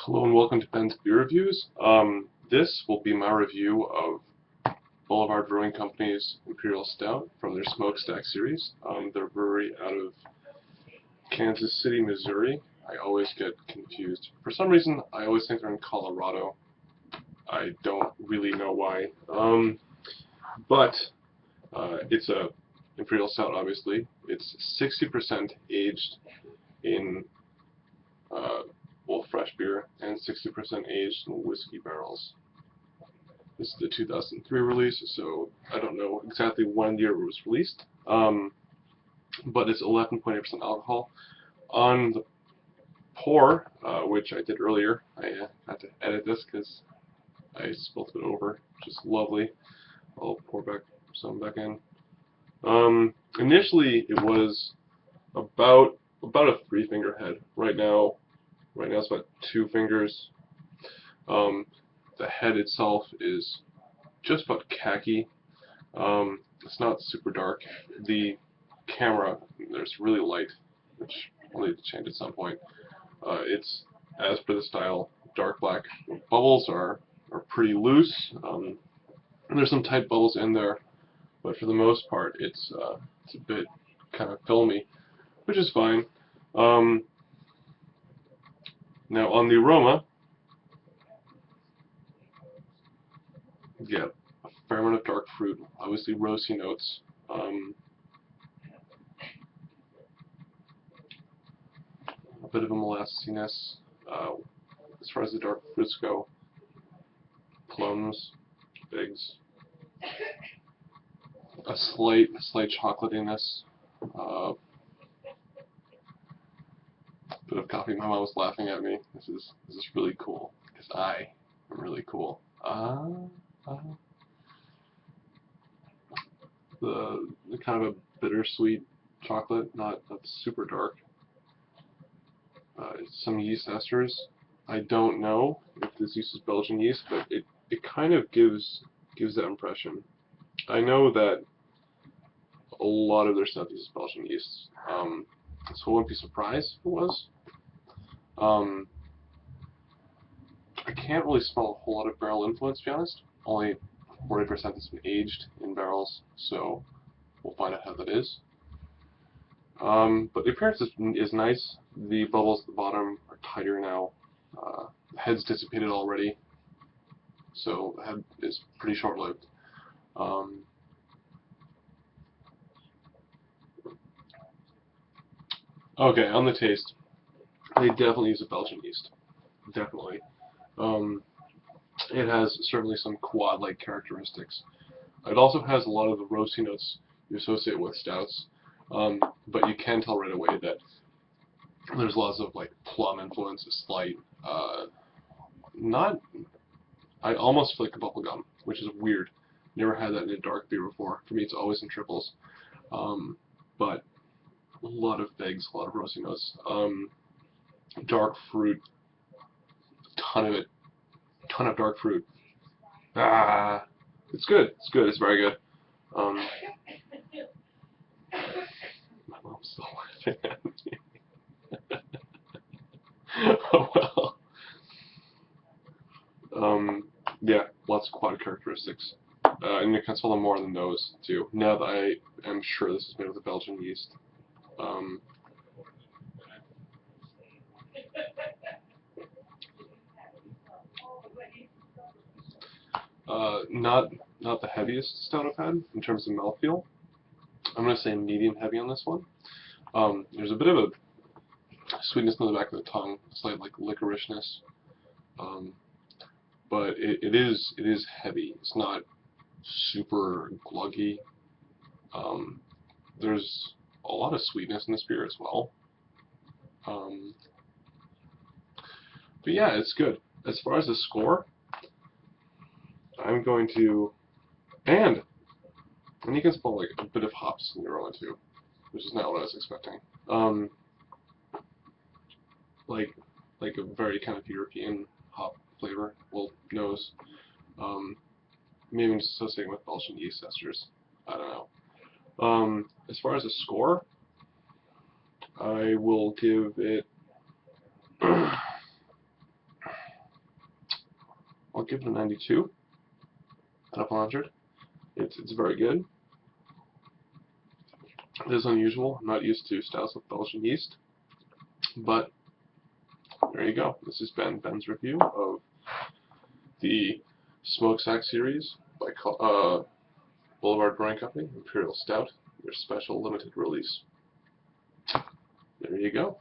Hello and welcome to Ben's Beer Reviews. This will be my review of Boulevard Brewing Company's Imperial Stout from their Smokestack series. They're a brewery out of Kansas City, Missouri. I always get confused. For some reason, I always think they're in Colorado. I don't really know why. But it's a Imperial Stout, obviously. It's 60% aged in both fresh beer and 60% aged in whiskey barrels. This is the 2003 release, so I don't know exactly when year it was released, but it's 11.8% alcohol. On the pour, which I did earlier, I had to edit this because I spilled it over, which is lovely. I'll pour some back in. Initially, it was about a 3-finger head. Right now it's about 2 fingers. The head itself is just about khaki. It's not super dark. The camera, there's really light, which I'll need to change at some point. It's, as per the style, dark black. The bubbles are pretty loose. There's some tight bubbles in there, but for the most part, it's a bit kind of filmy, which is fine. Now on the aroma, you get a fair amount of dark fruit, obviously roasty notes. A bit of a molassiness. As far as the dark fruits go, plums, figs, a slight chocolatiness. Bit of coffee. My mom was laughing at me. This is really cool because I am really cool. The kind of a bittersweet chocolate, not super dark. Some yeast esters. I don't know if this yeast is Belgian yeast, but it kind of gives that impression. I know that a lot of their stuff uses Belgian yeast, so I wouldn't be surprised if it was. I can't really smell a whole lot of barrel influence, to be honest. Only 40% has been aged in barrels, so we'll find out how that is. But the appearance is nice. The bubbles at the bottom are tighter now. The head's dissipated already, so the head is pretty short-lived. Okay, on the taste, they definitely use a Belgian yeast. Definitely. It has certainly some quad-like characteristics. It also has a lot of the roasty notes you associate with stouts, but you can tell right away that there's lots of like plum influence, a slight, I almost feel like a bubblegum, which is weird. Never had that in a dark beer before. For me, it's always in triples, but a lot of figs, a lot of roasty notes, dark fruit, a ton of it. Ton of dark fruit. It's good. It's good. It's very good. My mom's still laughing at me. Oh well. Yeah, lots of quad characteristics. And you can smell them more in the nose too. Now that I am sure this is made with a Belgian yeast. Not the heaviest stout I've had in terms of mouthfeel. I'm going to say medium heavy on this one. There's a bit of a sweetness in the back of the tongue, a slight like licorishness, but it is heavy. It's not super gluggy. There's a lot of sweetness in this beer as well. But yeah, it's good. As far as the score, I'm going to, and you can smell like a bit of hops in the aroma too, which is not what I was expecting. Like a very kind of European hop flavor, well, nose. Maybe just associating with Belgian yeast esters. I don't know. As far as the score, I will give it I'll give it a 92 out of 100. It's very good. It is unusual. I'm not used to stouts with Belgian yeast, but there you go. This has been Ben's review of the Smokestack series by Boulevard Brewing Company, Imperial Stout, their special limited release. There you go.